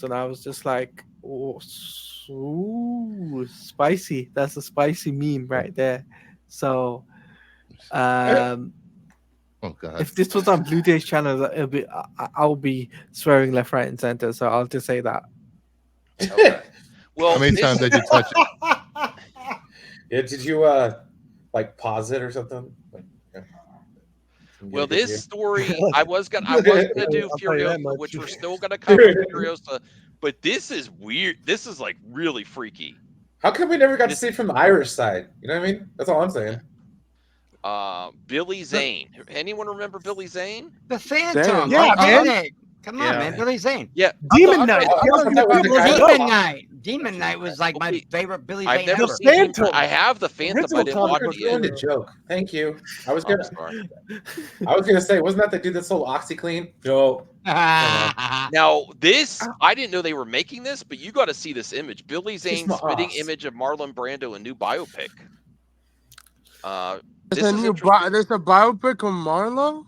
and I was just like, oh, ooh, spicy. That's a spicy meme right there. So, um, Oh God. if this was on Blue Jays channel, I'll be swearing left, right, and center. So I'll just say that. Okay. How Well, many times this did you touch it? Yeah, did you like pause it or something? Like, yeah, didn't get a well good this view. story I was gonna do I'll tell you that Furiosa, much. which we're still gonna cover Furiosa, but this is weird. This is like really freaky. How come we never got to This see it from the Irish side? You know what I mean? That's all I'm saying. Billy Zane. Anyone remember Billy Zane? The Damn. Phantom, Yeah, man. iconic. Come on, man, Billy Zane. Yeah. Demon Knight. I Yo, thought you that was the people guy shut that up. Demon was Knight. Demon Knight was like my Okay. favorite Billy I've Zane never ever. seen him. Phantom. I have the Phantom. I Original didn't comic watch I was it was yet. doing good. a joke. Thank you. I was I'm gonna sorry. I was gonna say, wasn't that the dude that sold OxyClean? No. Now, this, I didn't know they were making this, but you got to see this image. Billy Kiss Zane my spitting ass. image of Marlon Brando, a new biopic. Uh, There's this a is new interesting. there's a biopic of Marlo.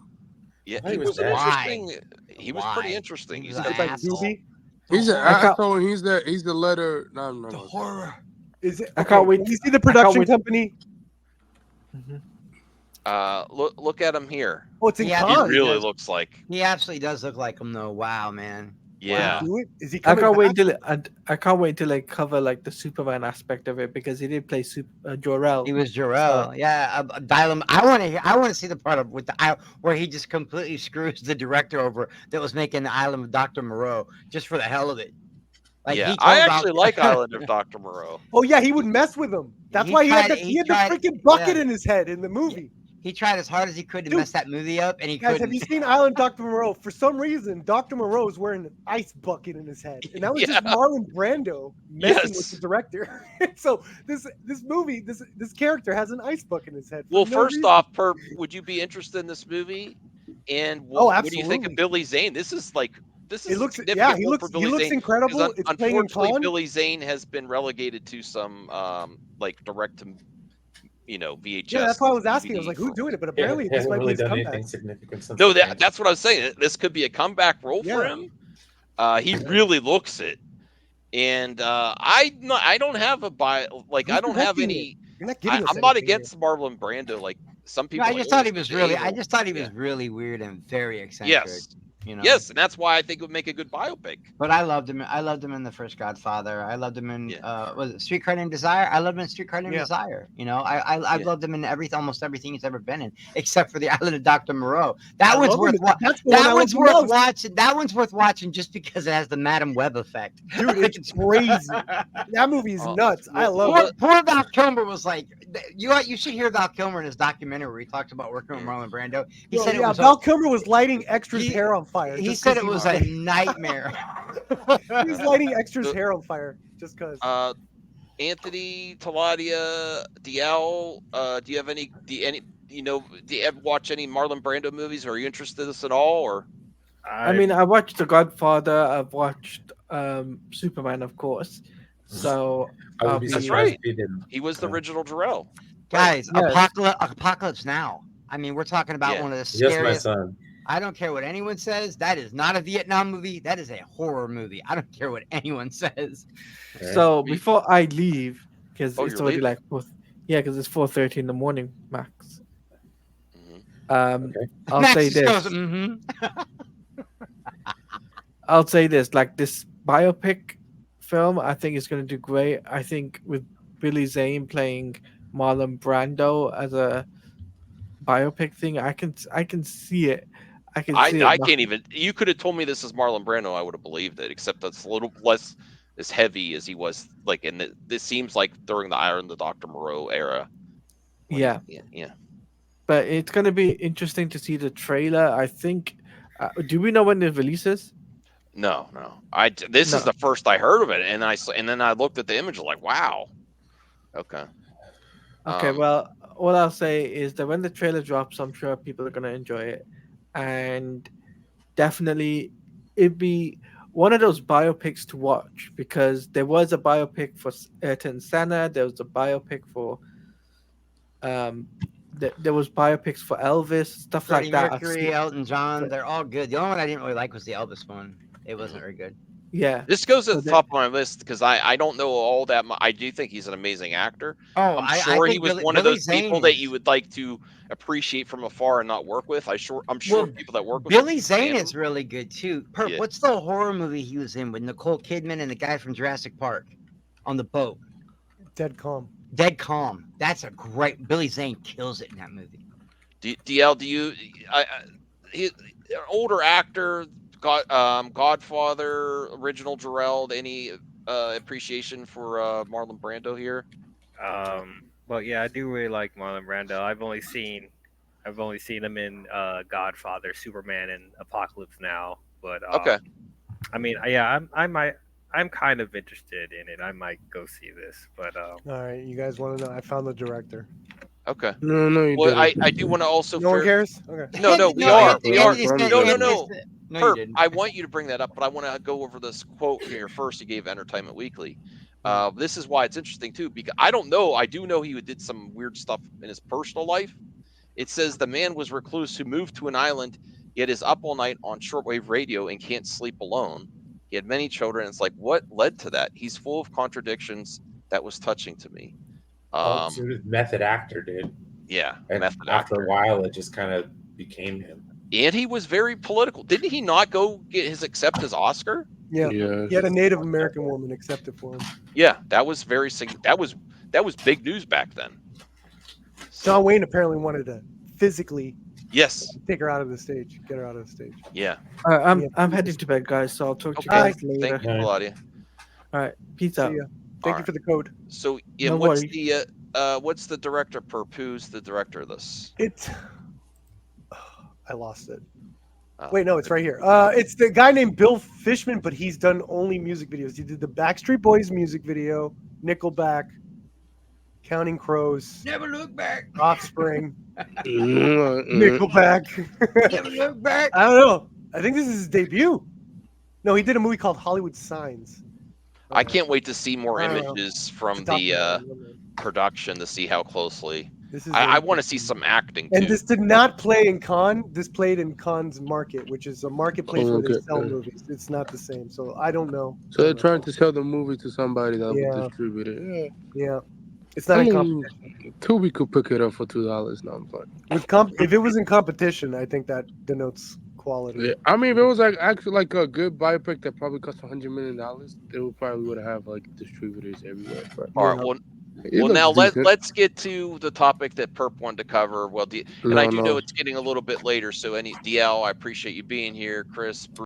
Yeah, I thought he he was was an dead. interesting. Why? He was pretty Why? interesting. He was He's an got It's like asshole. Doobie. He's an I can't. asshole. And he's the letter. No, I'm not The gonna say horror. Is it I okay? can't wait. Can you see the I can't production wait. company? Mhm. look at him here. Oh, it's in Yeah, He Cannes. really does. looks like. He absolutely does look like him, though. Wow, man. Yeah. Do it? Is he I coming can't wait back? until I can't wait until they cover like the Superman aspect of it because he did play Jor-El. He was So Jarrell. Yeah, Dylan. I want to see the part of with the where he just completely screws the director over that was making the Island of Dr. Moreau just for the hell of it. Like Yeah. he I told actually like Island of Dr. Moreau. Oh yeah, he would mess with him. That's why he had the freaking bucket yeah, in his head in the movie. he tried as hard as he could to Dude, mess that movie up, and he guys, have couldn't. you seen Island Dr. Moreau? For some reason, Dr. Moreau is wearing an ice bucket in his head, and that was just Yeah. Marlon Brando messing with Yes. the director. So this movie, this character has an ice bucket in his head. For Well, no first reason. off, Perp, would you be interested in this movie? And Oh, what do you think of absolutely. Billy Zane? This is It a looks, significant he role for looks, Billy Zane. incredible. It's playing in Unfortunately, Cannes. Billy Zane has been relegated to some like direct to VHS. Yeah, that's why I was asking. I was DVD like, who's for- doing it? But He apparently, this hasn't might be really his done comeback. anything significant since. No, the Phantom. that's what I was saying. This could be a comeback role for Yeah. him. He really looks it, and I don't have a like I Who's don't have directing any. You're not giving us I'm not anything here. against Marlon Brando. Like some No, people, I like, just "Oh, thought he he's was such really. an I anal." just thought he was Yeah. really weird and very eccentric. Yes. You know. Yes, and that's why I think it would make a good biopic. But I loved him. I loved him in the first Godfather. I loved him in Yeah. was it Streetcar Named Desire? I loved him in Streetcar Named Yeah. Desire. You know, I've Yeah. loved him in almost everything he's ever been in, except for the Island of Dr. Moreau. That I one's love him. worth watching. That's the one I That love one's the worth most. watching. That one's worth watching just because it has the Madam Web effect. Dude, it's crazy. That movie is nuts. I love Poor, it. poor Val Kilmer was like, you should hear Val Kilmer in his documentary where he talked about working with Marlon Brando. He said it was Val Kilmer was lighting extras' he- hair on fire. he just said 'cause it was was a nightmare. he was lighting extras' So- hair on fire just because. Anthony Taladia, DL. Do you have any? Do you ever watch any Marlon Brando movies? Are you interested in this at all? Or I mean, I watched The Godfather. I've watched Superman, of course. So I I'll would be be- That's surprised right. if he didn't. he was the original Jarrell. Guys, Yes. Apocalypse Now. I mean, we're talking about Yeah. one of the Yes, my scariest. son. I don't care what anyone says. That is not a Vietnam movie. That is a horror movie. I don't care what anyone says. Right? So before I leave, because Oh, it's you're already leaving? like because it's 4:30 in the morning, Max. Mhm. Okay. I'll Max say just this. goes, mm-hmm. I'll say this. Like this biopic film, I think is going to do great. I think with Billy Zane playing Marlon Brando as a biopic thing, I can see it. I can see I it. can't even. You could have told me this is Marlon Brando. I would have believed it. Except that's a little less as heavy as he was. Like, and this seems like during the Iron the Dr. Moreau era. when- Yeah. Yeah. But it's going to be interesting to see the trailer. I think. Do we know when it releases? No. This No. is the first I heard of it, and then I looked at the image, like, wow. Okay. Okay, well, all I'll say is that when the trailer drops, I'm sure people are going to enjoy it. And definitely, it'd be one of those biopics to watch because there was a biopic for Ayrton Senna, there was a biopic for. There was biopics for Elvis, stuff Freddie like that. I've Mercury, seen- Elton John, they're all good. The only one I didn't really like was the Elvis one. It wasn't very good. Yeah. This goes at So the top of my list because I don't know all that much. I do think he's an amazing actor. Oh, I'm I sure he think was Billy, one of Billy those Zane people that is. you would like to appreciate from afar and not work with. I'm sure Well, people that work with Billy him Zane stand is him. really good too. Perp, Yeah. what's the horror movie he was in with Nicole Kidman and the guy from Jurassic Park on the boat? Dead calm. Dead Calm. That's a great. Billy Zane kills it in that movie. DL, do you? He, older actor, Godfather, original Jarrell. Any appreciation for Marlon Brando here? Well, yeah, I do really like Marlon Brando. I've only seen him in Godfather, Superman, and Apocalypse Now. But Okay. I mean, yeah, I'm kind of interested in it. I might go see this, but All right, you guys want to know? I found the director. Okay. No, you Well, didn't. I do want to also No one cares. Okay. No, we No, are. We're We are. Anthony's gonna. No, no, Anthony's no. gonna- No, you Perp, didn't. I want you to bring that up, but I want to go over this quote here first. You gave Entertainment Weekly. This is why it's interesting too, because I don't know. I do know he did some weird stuff in his personal life. It says the man was recluse who moved to an island, yet is up all night on shortwave radio and can't sleep alone. He had many children. It's like, what led to that? He's full of contradictions. That was touching to me. Oh, so he was method actor, dude. Yeah, And method after actor. a while, it just kind of became him. And he was very political. Didn't he not go accept his Oscar? Yeah. Yes. He had a Native American woman accept it for him. Yeah, that was that was big news back then. John Wayne apparently wanted to physically Yes. take her out of the stage, get her out of the stage. Yeah. All right, Yeah. I'm heading to bed, guys. So I'll talk to you Okay. guys later. Thank you, Claudia. All right, peace See out. ya. Thank you for the code. So, yeah, No what's worries. what's the director? Perp? Who's the director of this? It's. I lost it. Oh, Wait, no, it's right here. It's the guy named Bill Fishman, but he's done only music videos. He did the Backstreet Boys music video, Nickelback, Counting Crows, Never look back. Offspring, Mm. Nickelback. Never look back. I don't know. I think this is his debut. No, he did a movie called Hollywood Signs. I can't wait to see more I don't know. images from It's a the documentary. production to see how closely. This is I a- want to see some acting And too. this did not play in Cannes. This played in Cannes Market, which is a marketplace where they Okay. sell movies. It's not the same. So I don't know. So they're trying to sell the movie to somebody that Yeah. will distribute it. Yeah. It's not I in mean, competition. Tubi could pick it up for $2. No, I'm fine. If it was in competition, I think that denotes quality. Yeah. I mean, if it was like actually like a good biopic that probably cost $100 million, they would probably have like distributors everywhere. But All right. Well, it looks now decent. let's get to the topic that Perp wanted to cover. Well, and I do know No. it's getting a little bit later. So, DL, I appreciate you being here, Chris.